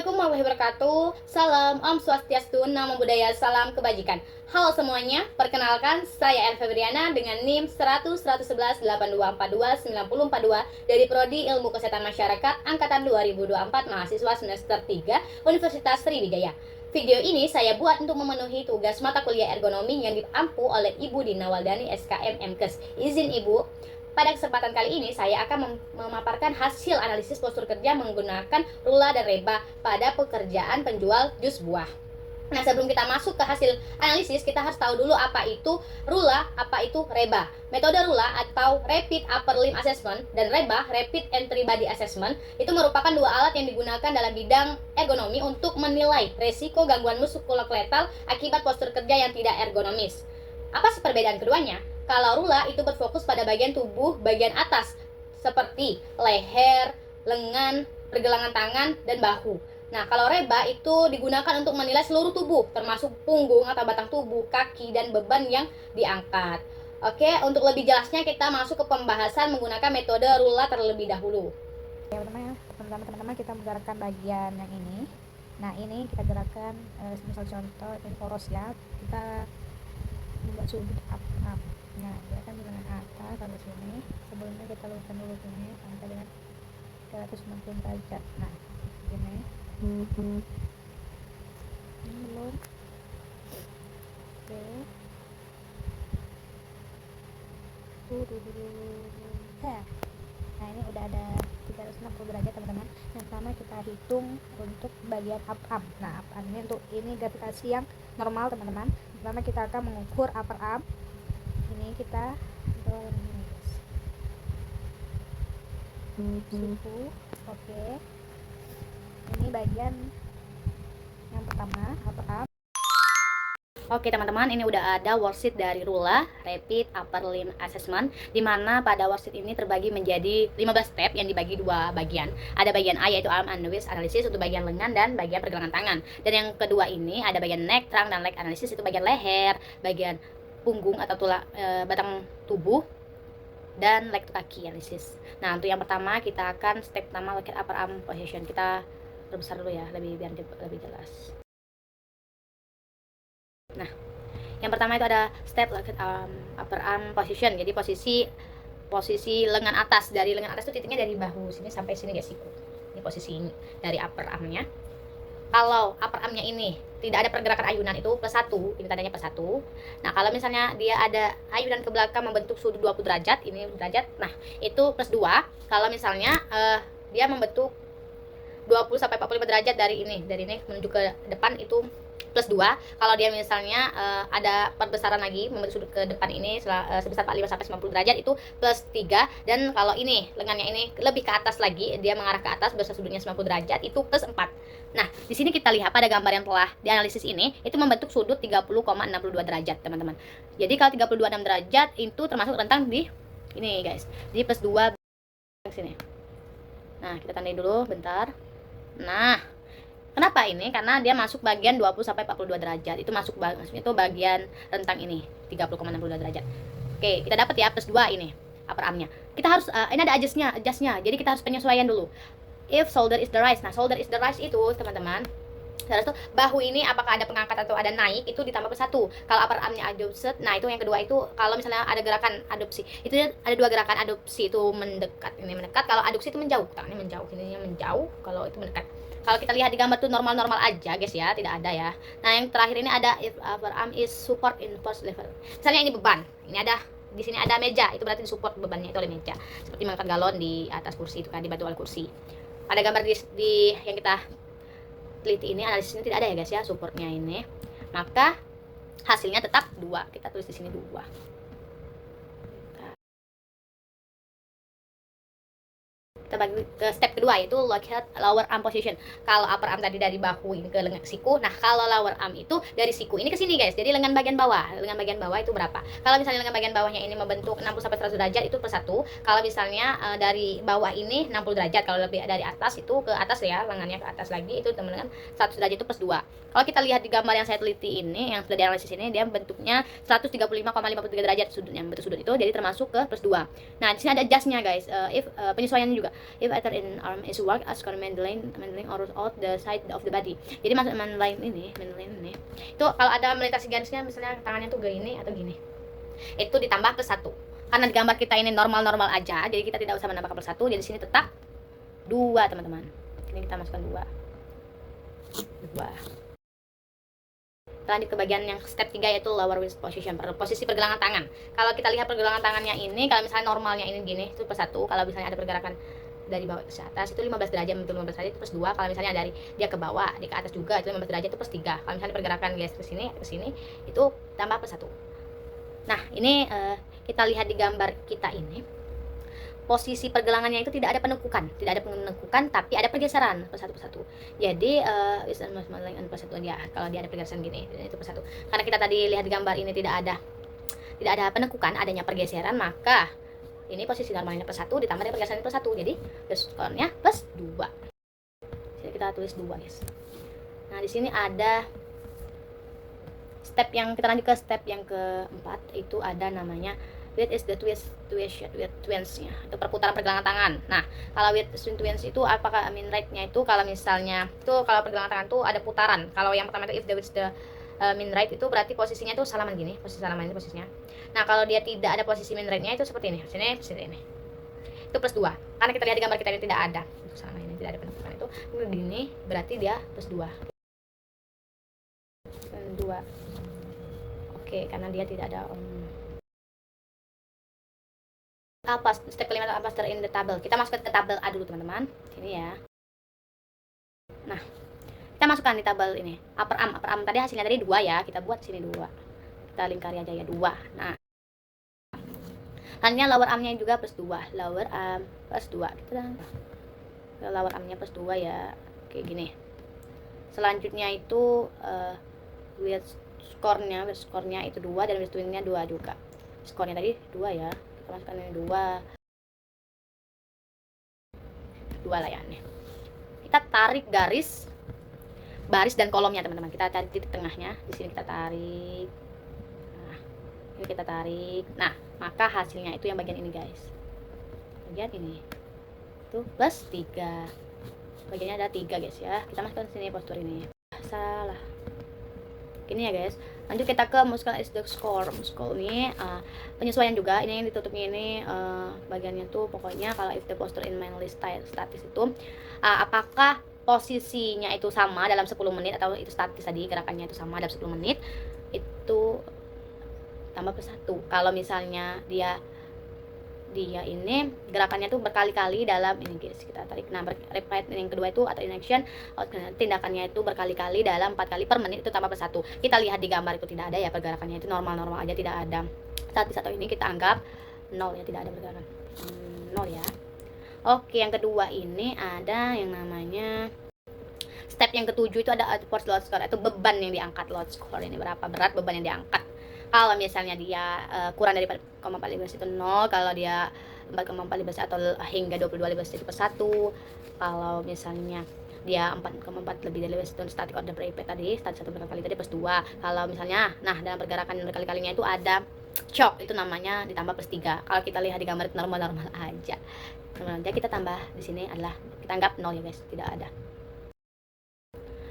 Assalamualaikum warahmatullahi wabarakatuh. Salam Om Swastiastu, Namo Buddhaya, salam kebajikan. Halo semuanya, perkenalkan saya El Febriana dengan NIM 1001182429042 dari Prodi Ilmu Kesehatan Masyarakat Angkatan 2024 mahasiswa semester 3 Universitas Sriwijaya. Video ini saya buat untuk memenuhi tugas mata kuliah ergonomi yang diampu oleh Ibu Dina Waldani SKM MKes. Izin Ibu, pada kesempatan kali ini saya akan memaparkan hasil analisis postur kerja menggunakan rula dan reba pada pekerjaan penjual jus buah. Nah, sebelum kita masuk ke hasil analisis, kita harus tahu dulu apa itu rula, apa itu reba. Metode rula atau Rapid Upper Limb Assessment dan reba, Rapid Entry Body Assessment, itu merupakan dua alat yang digunakan dalam bidang ergonomi untuk menilai resiko gangguan muskuloskeletal akibat postur kerja yang tidak ergonomis. Apa sih perbedaan keduanya? Kalau rula itu berfokus pada bagian tubuh bagian atas seperti leher, lengan, pergelangan tangan, dan bahu. Nah, kalau reba itu digunakan untuk menilai seluruh tubuh termasuk punggung atau batang tubuh, kaki, dan beban yang diangkat. Oke, untuk lebih jelasnya kita masuk ke pembahasan menggunakan metode rula terlebih dahulu. Teman-teman kita menggerakkan bagian yang ini. Nah, ini kita gerakan misal contoh ini poros ya. Kita membuat sudut up. Nah, gerakan di lengan atas sampai sini. Sebelumnya kita luruskan dulu sini sampai dengan 190 derajat. Nah, ini. Ini belum. Oke. Nah, ini udah ada 360 derajat teman-teman. Yang pertama kita hitung untuk bagian up arm. Nah, up arm ini gravitasi yang normal teman-teman. Pertama kita akan mengukur upper arm. Ini kita dorong ini guys. Suhu. Oke. Ini bagian yang pertama upper arm. Oke teman-teman, ini udah ada worksheet dari rula Rapid Upper Limb Assessment, di mana pada worksheet ini terbagi menjadi 15 step yang dibagi dua bagian. Ada bagian A yaitu arm and waist analysis untuk bagian lengan dan bagian pergelangan tangan. Dan yang kedua ini ada bagian neck, trunk, dan leg analysis itu bagian leher, bagian punggung atau tulang batang tubuh, dan leg to kaki analysis. Nah, untuk yang pertama kita akan step pertama look at upper arm position. Kita perbesar dulu ya, biar lebih jelas. Nah, yang pertama itu ada step upper arm position. Jadi posisi lengan atas. Dari lengan atas itu titiknya dari bahu sini sampai sini guys, siku. Ini posisi ini dari upper armnya. Kalau upper armnya ini tidak ada pergerakan ayunan itu +1, ini tandanya +1. Nah, kalau misalnya dia ada ayunan ke belakang membentuk sudut 20 derajat, ini derajat. Nah, itu +2. Kalau misalnya dia membentuk 20 sampai 45 derajat dari ini menuju ke depan itu +2. Kalau dia misalnya ada perbesaran lagi membentuk sudut ke depan ini sebesar 45 sampai 90 derajat itu +3. Dan kalau ini lengannya ini lebih ke atas lagi, dia mengarah ke atas besar sudutnya 90 derajat itu +4. Nah, di sini kita lihat pada gambar yang telah dianalisis ini itu membentuk sudut 30,62 derajat, teman-teman. Jadi kalau 32,6 derajat itu termasuk rentang di ini, guys. Jadi +2 ke sini. Nah, kita tandai dulu bentar. Nah, kenapa ini? Karena dia masuk bagian 20 sampai 42 derajat. Itu maksudnya itu bagian rentang ini 30,62 derajat. Oke, kita dapat ya +2 ini upper armnya. Kita harus ini ada adjustnya. Jadi kita harus penyesuaian dulu. If shoulder is the rise. Nah, shoulder is the rise itu, teman-teman, terus tuh bahu ini apakah ada pengangkat atau ada naik itu ditambah +1. Kalau upper armnya adduced, nah itu yang kedua itu kalau misalnya ada gerakan adopsi. Itu ada dua gerakan adopsi itu mendekat, ini mendekat. Kalau adduksi itu menjauh, tangannya menjauh, ini menjauh. Kalau itu mendekat. Kalau kita lihat di gambar tuh normal-normal aja guys ya, tidak ada ya. Nah, yang terakhir ini ada if upper arm is support in first level. Misalnya ini beban. Ini ada di sini ada meja, itu berarti disupport bebannya itu oleh meja. Seperti mengangkat galon di atas kursi itu kan, dibantu oleh kursi. Pada gambar di yang kita teliti ini analisisnya tidak ada ya guys ya supportnya ini, maka hasilnya tetap 2. Kita tulis di sini 2. Kita bagi ke step kedua yaitu look at lower arm position. Kalau upper arm tadi dari bahu ini ke lengan siku. Nah, kalau lower arm itu dari siku ini ke sini guys. Jadi lengan bagian bawah. Lengan bagian bawah itu berapa? Kalau misalnya lengan bagian bawahnya ini membentuk 60 sampai 100 derajat itu +1. Kalau misalnya dari bawah ini 60 derajat. Kalau lebih dari atas itu ke atas ya, lengannya ke atas lagi itu teman-teman 100 derajat itu +2. Kalau kita lihat di gambar yang saya teliti ini, yang sudah dianalisis ini, dia bentuknya 135,53 derajat sudutnya. Bentuk sudut itu jadi termasuk ke +2. Nah, di sini ada adjustnya guys. Penyesuaiannya juga. If either in arm is work as mandolin or out the side of the body. Jadi maksud mandolin ini itu kalau ada melintasi garisnya, misalnya tangannya tuh gini atau gini, itu ditambah plus 1. Karena di gambar kita ini normal-normal aja, jadi kita tidak usah menambah plus 1. Jadi sini tetap 2 teman-teman. Ini kita masukkan 2. Lanjut ke bagian yang step 3, yaitu lower wrist position, posisi pergelangan tangan. Kalau kita lihat pergelangan tangannya ini, kalau misalnya normalnya ini gini, itu plus 1. Kalau misalnya ada pergerakan dari bawah ke atas, itu 15 derajat, betul 15 derajat itu plus 2. Kalau misalnya dari dia ke bawah, di ke atas juga, itu 15 derajat itu plus 3. Kalau misalnya pergerakan guys ke sini, itu tambah plus 1. Nah, ini kita lihat di gambar kita ini, posisi pergelangannya itu tidak ada penekukan, tapi ada pergeseran plus 1. Jadi plus 1 dia, kalau dia ada pergeseran gini, itu plus 1. Karena kita tadi lihat di gambar ini tidak ada penekukan, adanya pergeseran, maka ini posisi normalnya plus 1 ditambah dengan pergeseran plus 1. Jadi skornya plus 2. Jadi kita tulis 2, guys. Nah, di sini ada step yang kita lanjut ke step yang keempat, itu ada namanya width is the twins-nya, itu perputaran pergelangan tangan. Nah, kalau width twins itu apakah right-nya itu, kalau misalnya itu kalau pergelangan tangan tuh ada putaran. Kalau yang pertama itu if the width the right itu berarti posisinya tuh salaman gini, posisi salaman ini posisinya. Nah, kalau dia tidak ada posisi right-nya itu seperti ini. Sini seperti ini. Itu plus 2. Karena kita lihat di gambar kita ini tidak ada. Untuk salaman ini tidak ada penentukan itu. Begini berarti dia plus 2. 2. Oke, karena dia tidak ada apa step kelima apa after in the table. Kita masukkan ke tabel A dulu teman-teman. Sini ya. Nah, kita masukkan di tabel ini. Upper arm tadi hasilnya tadi 2 ya. Kita buat sini 2. Kita lingkari aja ya 2. Nah, selanjutnya lower armnya juga plus 2. Lower arm plus 2. Kita lower armnya plus 2 ya. Kayak gini. Selanjutnya itu width skornya itu 2 dan width twin-nya 2 juga. Skornya tadi 2 ya. Kita masukkan ini 2 layannya. Kita tarik garis, baris dan kolomnya teman-teman. Kita cari titik tengahnya. Di sini kita tarik. Nah, ini kita tarik. Nah, maka hasilnya itu yang bagian ini guys. Bagian ini. Itu plus 3. Bagiannya ada 3 guys ya. Kita masukkan sini postur ini. Salah. Ini ya guys. Lanjut kita ke muscle is the score. Muscle ini penyesuaian juga. Ini yang ditutupnya ini bagiannya tuh pokoknya kalau if the posture in mainly statis itu apakah posisinya itu sama dalam 10 menit atau itu statis tadi gerakannya itu sama dalam 10 menit itu tambah plus 1. Kalau misalnya dia ini gerakannya tuh berkali-kali dalam ini guys, kita tarik. Nah, repeat yang kedua itu atau in action tindakannya itu berkali-kali dalam 4 kali per menit itu tambah plus 1. Kita lihat di gambar itu tidak ada ya, pergerakannya itu normal-normal aja, tidak ada statis atau ini kita anggap 0 ya, tidak ada pergerakan 0 ya. Oke, yang kedua ini ada yang namanya step yang ketujuh itu ada output load score, itu beban yang diangkat. Load score ini berapa berat beban yang diangkat. Kalau misalnya dia kurang dari 4,415 itu 0, kalau dia 4,415 atau hingga 2215 itu plus 1. Kalau misalnya dia 4,4 lebih dari 15 itu static order repeat tadi, static 1 berkali tadi plus 2. Kalau misalnya dalam pergerakan berkali-kalinya itu ada shock, itu namanya ditambah plus 3. Kalau kita lihat di gambar itu normal-normal aja. Normal aja, kita tambah di sini adalah kita anggap 0 ya guys, tidak ada.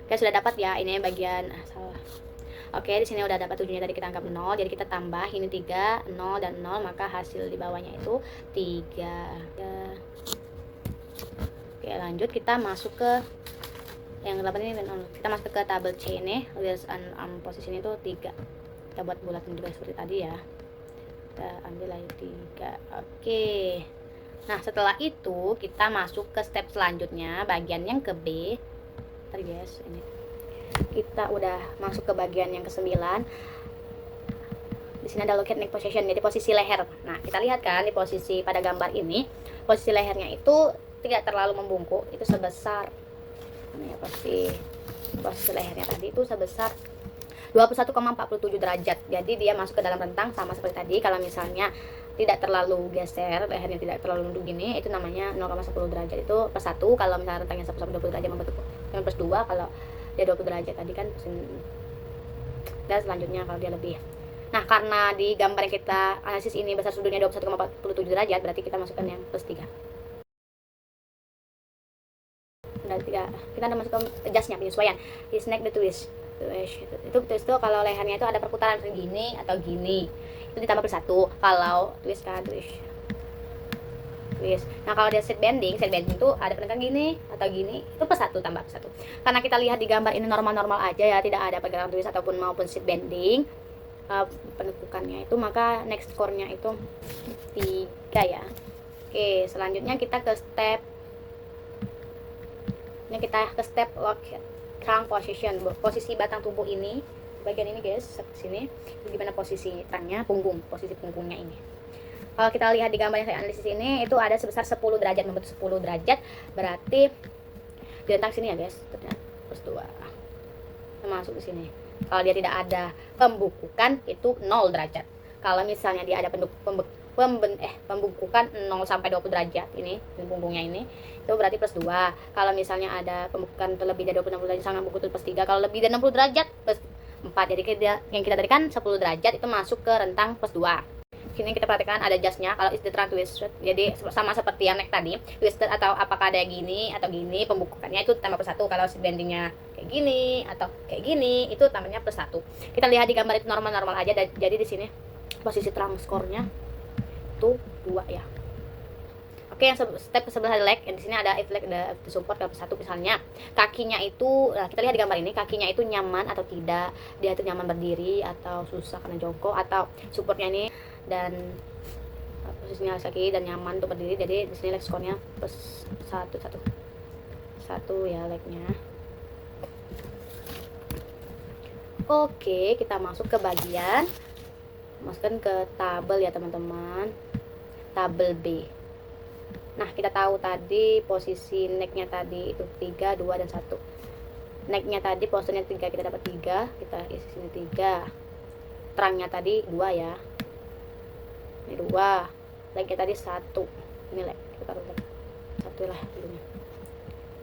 Oke, sudah dapat ya ini bagian salah. Oke, di sini udah dapat 7-nya tadi kita anggap 0, jadi kita tambah ini 3, 0 dan 0, maka hasil di bawahnya itu 3. Oke, lanjut kita masuk ke yang 8 ini, kita masuk ke tabel C ini, wheels and arm position itu 3. Kita buat bulatin juga seperti tadi ya. Kita ambil lagi 3. Oke. Nah, setelah itu kita masuk ke step selanjutnya, bagian yang ke B. Tadi guys, ini kita udah masuk ke bagian yang ke-9. Di sini ada locate neck position, jadi posisi leher. Nah, kita lihat kan di posisi pada gambar ini, posisi lehernya itu tidak terlalu membungkuk, itu sebesar ini ya, posisi lehernya tadi itu sebesar 21,47 derajat. Jadi dia masuk ke dalam rentang sama seperti tadi. Kalau misalnya tidak terlalu geser, lehernya tidak terlalu nunduk gini, itu namanya 0,10 derajat, itu plus 1. Kalau misalnya rentangnya 1 sampai 20 derajat membentuk plus 2. Kalau dia 20 derajat tadi kan, dan selanjutnya kalau dia lebih. Nah, karena di gambar yang kita analisis ini besar sudutnya 21,47 derajat, berarti kita masukkan yang plus 3. ada 3. Kita udah masuk ke adjustnya, penyesuaian. His neck the twist. Itu twist tuh kalau lehernya itu ada perputaran gini atau gini, itu ditambah +1. Kalau twist kan twist. Nah kalau dia set bending tuh ada penekanan gini atau gini, itu +1 tambah +1. Karena kita lihat di gambar ini normal-normal aja ya, tidak ada pergerakan twist ataupun maupun set bending penekukannya itu, maka next score-nya itu 3 ya. Oke, selanjutnya kita ke step lock trunk position, posisi batang tubuh ini, bagian ini guys, seperti sini. Gimana posisi trangnya, posisi punggungnya ini. Kalau kita lihat di gambar yang saya analisis ini, itu ada sebesar 10 derajat, membentuk 10 derajat, berarti direntang sini ya guys, +2 masuk di sini. Kalau dia tidak ada pembukukan itu 0 derajat. Kalau misalnya dia ada pembukukan 0 sampai 20 derajat ini di punggungnya ini, itu berarti +2. Kalau misalnya ada pembukukan lebih dari 26 derajat sangat buku itu +3. Kalau lebih dari 60 derajat +4. Jadi yang kita tadi kan 10 derajat itu masuk ke rentang +2. Sini kita perhatikan ada adjustnya. Kalau is the trunk twisted, jadi sama seperti yang neck tadi, twisted atau apakah ada gini atau gini, pembukukannya itu tambah +1. Kalau bendingnya kayak gini atau kayak gini, itu tambahnya +1. Kita lihat di gambar itu normal-normal aja. Jadi di sini posisi trunk score-nya itu 2 ya. Oke, yang step sebelah leg, yang di sini ada if leg ada support ke 1 misalnya. Kakinya itu, nah kita lihat di gambar ini, kakinya itu nyaman atau tidak, dia itu nyaman berdiri atau susah karena jongkok, atau supportnya ini dan posisinya kaki dan nyaman untuk berdiri. Jadi di sini leg score-nya +1 ya legnya. Oke, kita masuk ke bagian, masukkan ke tabel ya teman-teman, tabel B. Nah kita tahu tadi posisi necknya tadi itu 3, 2 dan 1. Necknya tadi posisinya 3, kita dapat 3, kita isi sini 3. Trangnya tadi 2 ya, ini 2. Legnya tadi 1, ini leg, kita taruh leg 1 lah dulunya.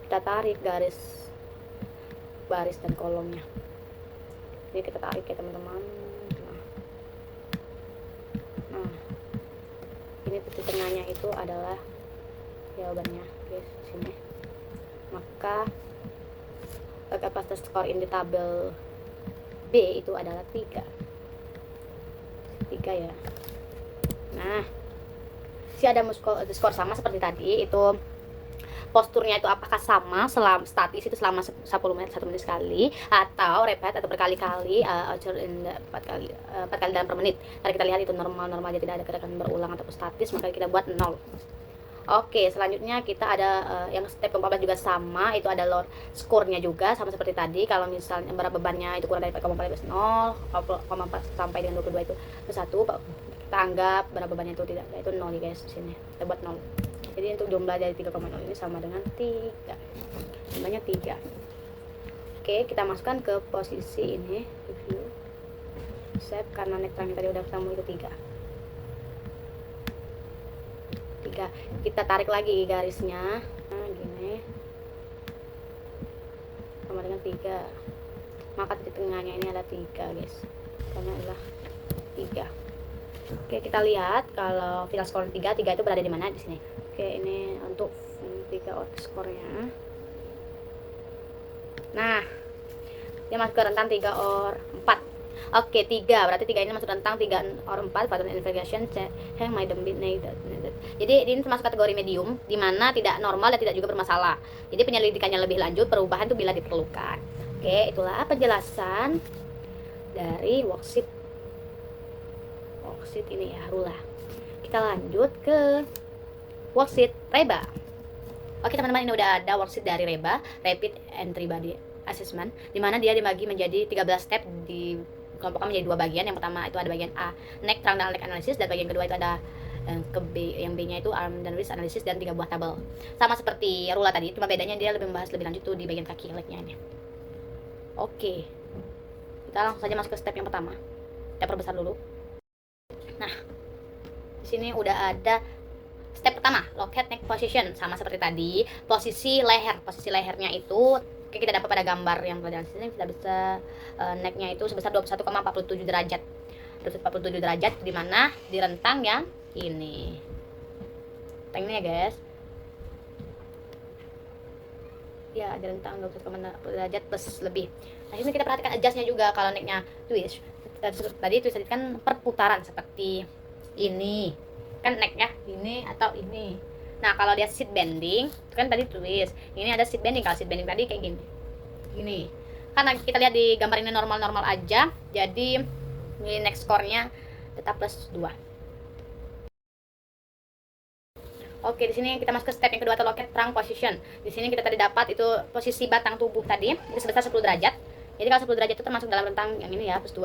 Kita tarik garis baris dan kolomnya, ini kita tarik ya teman-teman. Nah ini titik tengahnya itu adalah jawabannya guys sini. Maka kapasitas skor in di tabel B itu adalah 3 ya. Nah si ada skor sama seperti tadi, itu posturnya itu apakah sama selama statis itu selama 10 menit, 1 menit sekali, atau repeat atau berkali-kali 4 kali dalam per menit. Tadi kita lihat itu normal aja, tidak ada gerakan berulang atau statis, maka kita buat 0. Oke, selanjutnya kita ada yang step ke-14 juga sama, itu ada load score-nya juga sama seperti tadi. Kalau misalnya berat bebannya itu kurang dari 4,4 0, 0,4 sampai dengan 22 itu +1, kita anggap berat bebannya itu tidak, itu 0 nih guys di sini. Kita buat 0. Jadi untuk jumlah dari 3,0 ini sama dengan 3. Jumlahnya 3. Oke, kita masukkan ke posisi ini, review. Set karena neck trunk tadi udah ketemu itu 3. Kita tarik lagi garisnya, nah gini sama dengan 3, maka di tengahnya ini ada 3 guys, karena adalah 3. Oke, kita lihat kalau final score 3 itu berada di mana di sini. Oke, ini untuk 3 skornya. Nah dia masuk ke rentang 3 or 4. Oke, 3 berarti 3 ini masuk rentang 3 or 4 pattern investigation yang my needed. Jadi ini termasuk kategori medium, di mana tidak normal dan tidak juga bermasalah. Jadi penyelidikannya lebih lanjut, perubahan itu bila diperlukan. Oke, itulah penjelasan dari worksheet ini ya, Rula. Kita lanjut ke worksheet Reba. Oke teman-teman, ini udah ada worksheet dari Reba, Rapid Entry Body Assessment, di mana dia dibagi menjadi 13 step, di kelompokkan menjadi 2 bagian. Yang pertama itu ada bagian A, neck, trunk, dan leg analysis, dan bagian kedua itu ada ke B, yang B nya itu arm dan wrist analysis dan 3 buah tabel. Sama seperti Rula tadi, cuma bedanya dia lebih membahas lebih lanjut tuh di bagian kaki legnya ini. Oke, kita langsung saja masuk ke step yang pertama. Kita perbesar dulu. Nah di sini udah ada step pertama, lock head neck position, sama seperti tadi. Posisi lehernya itu kita dapat pada gambar yang pelajaran sini. Kita bisa necknya itu sebesar 21,47 derajat, 47 derajat, di mana di rentang yang ini ya guys, dia ada rentang 21,60 derajat plus lebih. Nah ini kita perhatikan adjustnya juga. Kalau naiknya twist tadi twist kan perputaran seperti ini kan naik ya, ini atau ini. Nah kalau dia seat bending kan tadi twist, ini ada seat bending. Kalau seat bending tadi kayak gini karena kita lihat di gambar ini normal-normal aja, jadi ini next score-nya tetap plus 2. Oke, di sini kita masuk ke step yang kedua atau locket trunk position. Di sini kita tadi dapat itu posisi batang tubuh tadi itu sebesar 10 derajat. Jadi kalau 10 derajat itu termasuk dalam rentang yang ini ya, plus 2.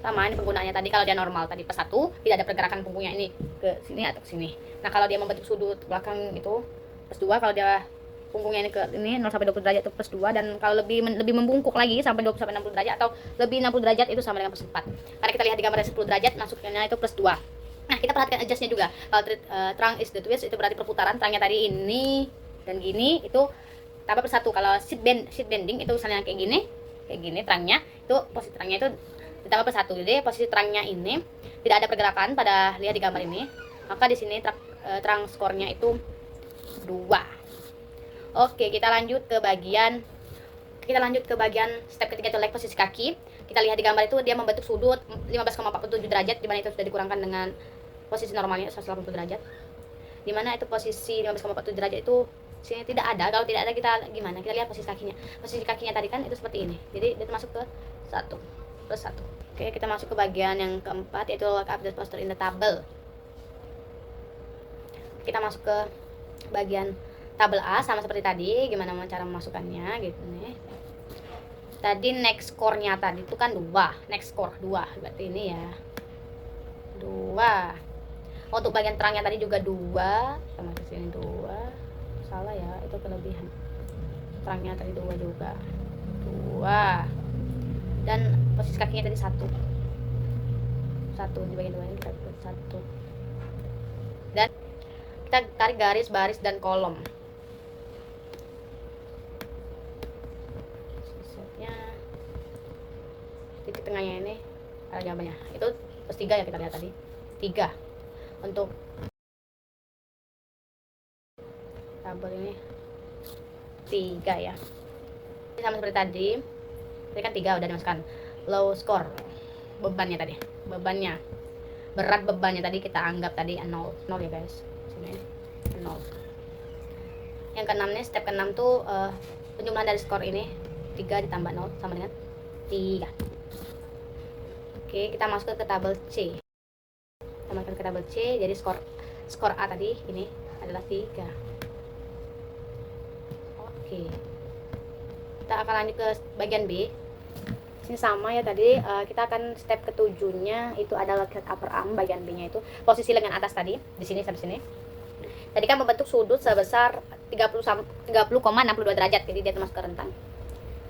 Sama ini penggunaannya tadi, kalau dia normal tadi plus 1, tidak ada pergerakan punggungnya ini ke sini atau ke sini. Nah, kalau dia membentuk sudut belakang itu plus 2, kalau dia punggungnya ini ke ini 0 sampai 20 derajat itu plus 2, dan kalau lebih membungkuk lagi sampai 20 sampai 60 derajat atau lebih 60 derajat itu sama dengan plus 4. Karena kita lihat di gambar 10 derajat masuknya itu plus 2. Nah, kita perhatikan adjustnya juga. Kalau trunk is the twist itu berarti perputaran. Trunknya tadi ini dan gini itu tambah plus 1. Kalau seat bending itu misalnya kayak gini trunknya itu posisi trunknya itu ditambah plus 1. Jadi posisi trunknya ini tidak ada pergerakan pada lihat di gambar ini. Maka di sini trunk skornya itu 2. Oke, kita lanjut ke bagian step ketiga, itu leg posisi kaki. Kita lihat di gambar itu dia membentuk sudut 15,47 derajat, di mana itu sudah dikurangkan dengan posisi normalnya 180 derajat. Di mana itu posisi 15,47 derajat itu sini tidak ada. Kalau tidak ada kita gimana? Kita lihat posisi kakinya. Posisi kakinya tadi kan itu seperti ini. Jadi dia masuk ke 1 plus 1. Oke, kita masuk ke bagian yang keempat, yaitu lock up the posture in the table. Kita masuk ke bagian tabel A sama seperti tadi. Gimana cara memasukkannya gitu nih. Tadi next score-nya tadi itu kan 2. Next score 2. Berarti ini ya 2. Untuk bagian terangnya tadi juga 2. Sama ke sini 2. Salah ya, itu kelebihan. Terangnya tadi 2 juga. 2. Dan posisi kakinya tadi 1. 1 di bagian 2 ini kita buat 1. Dan kita tarik garis, baris dan kolom. Titik tengahnya ini ada jawabannya. Itu plus 3 ya, kita lihat tadi 3. Untuk tabel ini 3 ya. Ini sama seperti tadi kan 3 udah dimasukkan. Low score bebannya tadi, berat bebannya tadi kita anggap tadi 0 ya guys. Sini 0. Yang ke-6 nih, step ke-6 tuh penjumlahan dari skor ini 3 ditambah 0 sama dengan 3. Oke, kita masuk ke tabel C. Kita masuk ke tabel C, jadi skor A tadi ini adalah 3. Oke. Kita akan lanjut ke bagian B. Ini sama ya tadi, kita akan step ke-7-nya itu adalah upper arm. Bagian B-nya itu posisi lengan atas tadi, di sini sampai sini. Tadi kan membentuk sudut sebesar 30,62 derajat, jadi dia termasuk ke rentang.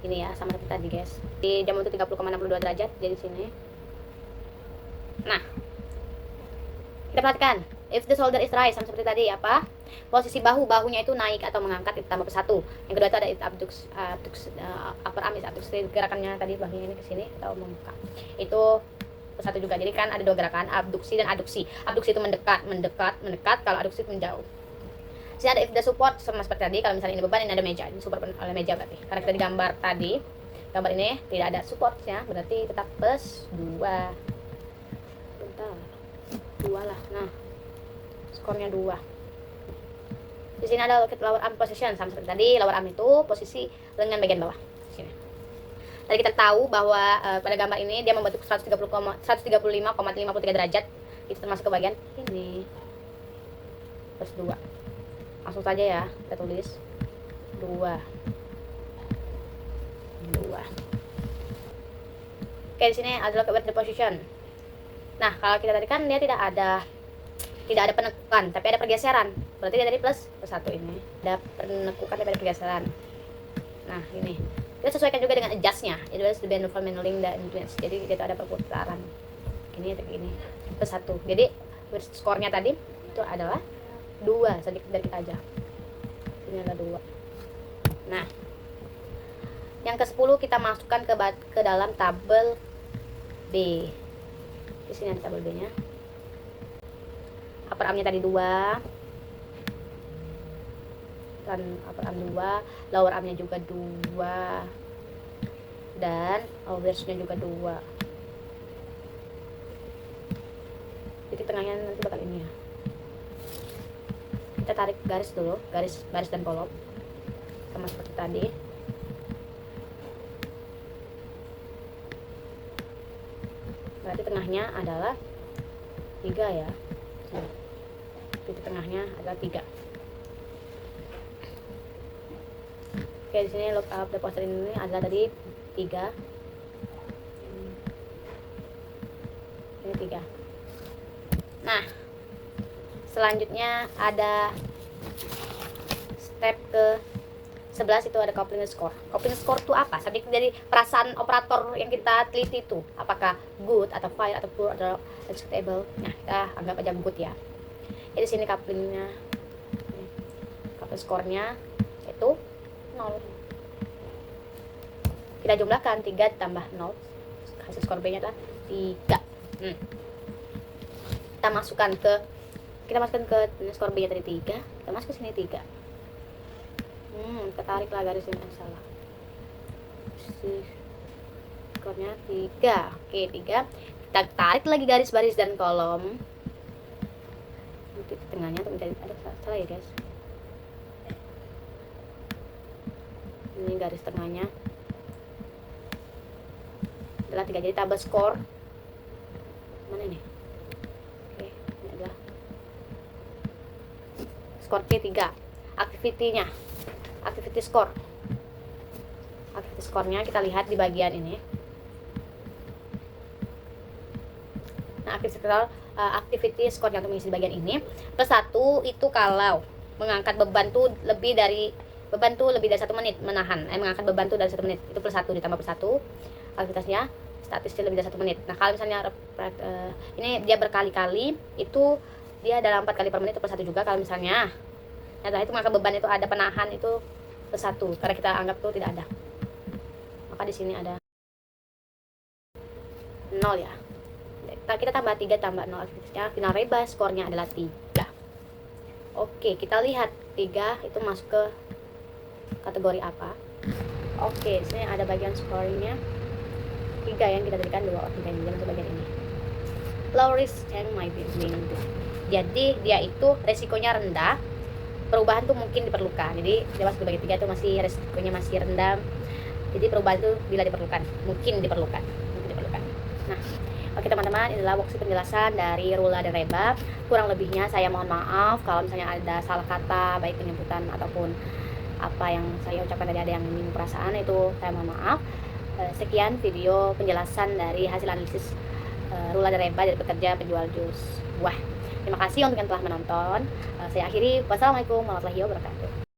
Ini ya, sama seperti tadi guys. Di jam itu 30,62 derajat, jadi sini. Nah, kita perhatikan, if the shoulder is raised, sama seperti tadi apa? Posisi bahunya itu naik atau mengangkat, itu tambah plus 1. Yang kedua itu ada upper arm is abduction, gerakannya tadi bahunya ini ke sini atau membuka. Itu plus 1 juga. Jadi kan ada 2 gerakan, abduksi dan aduksi. Abduksi itu mendekat, kalau aduksi itu menjauh. Sini ada if the support, sama seperti tadi. Kalau misalnya ini beban, ini ada meja, ini support oleh meja berarti. Karena kita di gambar tadi, gambar ini tidak ada supportnya, berarti tetap plus 2. 2 lah. Nah, skornya 2. Di sini ada lower arm position, sama seperti tadi. Lower arm itu posisi lengan bagian bawah. Sini. Tadi kita tahu bahwa pada gambar ini dia membentuk 135,53 derajat. Itu termasuk ke bagian ini. Plus 2. Langsung saja ya, kita tulis 2. Oke, di sini adalah the position. Nah, kalau kita tadi kan dia tidak ada penekukan, tapi ada pergeseran. Berarti dia tadi plus 1 ini. Ada penekukan tapi ada pergeseran. Nah, ini. Kita sesuaikan juga dengan adjustnya. Itu adalah the bend of handling the influence. Jadi dia ada perputaran. Ini atau ini. Plus 1. Jadi skornya tadi itu adalah 2, sedikit dari kita aja. Ini adalah 2. Nah, yang ke-10 kita masukkan ke dalam tabel B. Di sini ada tabel B-nya. Upper arm-nya tadi 2. upper arm 2, lower armnya juga 2, dan overnya juga 2. Titik tengahnya nanti bakal ini ya. Kita tarik garis dulu, garis baris dan kolom sama seperti tadi. Berarti tengahnya adalah 3 ya. Titik tengahnya adalah 3. Oke, di sini look up the poster ini adalah dari 3. Ini 3. Nah, selanjutnya ada step ke 11, itu ada coupling score. Coupling score itu apa? Subjek dari perasaan operator yang kita teliti itu, apakah good atau fine atau poor atau acceptable. Nah, kita anggap aja good ya. Jadi sini couplingnya, coupling score-nya itu 0. Kita jumlahkan 3 ditambah 0, hasil skor B nya adalah 3. Kita masukkan ke skor B nya tadi 3, kita masuk ke sini 3. Kita tariklah garis ini, salah. Skornya 3. Oke, 3. Kita tarik lagi garis baris dan kolom. Di tengahnya tuh mencari, ada salah ya guys. Ini garis tengahnya adalah 3, jadi tambah skor. Mana ini? Oke, ini adalah skor P3. Activity-nya, activity score. Activity score-nya kita lihat di bagian ini. Nah, activity score yang mengisi di bagian ini plus 1 itu kalau mengangkat beban tuh lebih dari 1 menit, mengangkat beban tuh dari 1 menit, itu plus 1, ditambah plus 1. Aktivitasnya statistik lebih dari 1 menit. Nah, kalau misalnya ini dia berkali-kali, itu dia dalam 4 kali per menit, itu plus 1 juga. Kalau misalnya itu mengangkat beban itu ada penahan, itu plus 1, karena kita anggap tuh tidak ada, maka di sini ada 0 ya. Kita tambah 3 tambah 0 aktivitasnya, final reba skornya adalah 3. Oke, kita lihat 3 itu masuk ke kategori apa. Oke, sini ada bagian scoringnya 3 yang kita berikan 2 orang untuk bagian ini. Low risk and my building. Jadi dia itu resikonya rendah, perubahan tuh mungkin diperlukan. Jadi dia masuk di bagian 3 itu masih resikonya masih rendah. Jadi perubahan itu bila diperlukan, mungkin diperlukan. Nah, oke teman-teman, inilah worksheet penjelasan dari Rula dan Reba. Kurang lebihnya saya mohon maaf kalau misalnya ada salah kata, baik penyebutan ataupun apa yang saya ucapkan tadi ada yang menyinggung perasaan, itu saya mohon maaf. Sekian video penjelasan dari hasil analisis Rula dan Reba dari pekerja penjual jus buah. Terima kasih untuk yang telah menonton. Saya akhiri. Wassalamualaikum warahmatullahi wabarakatuh.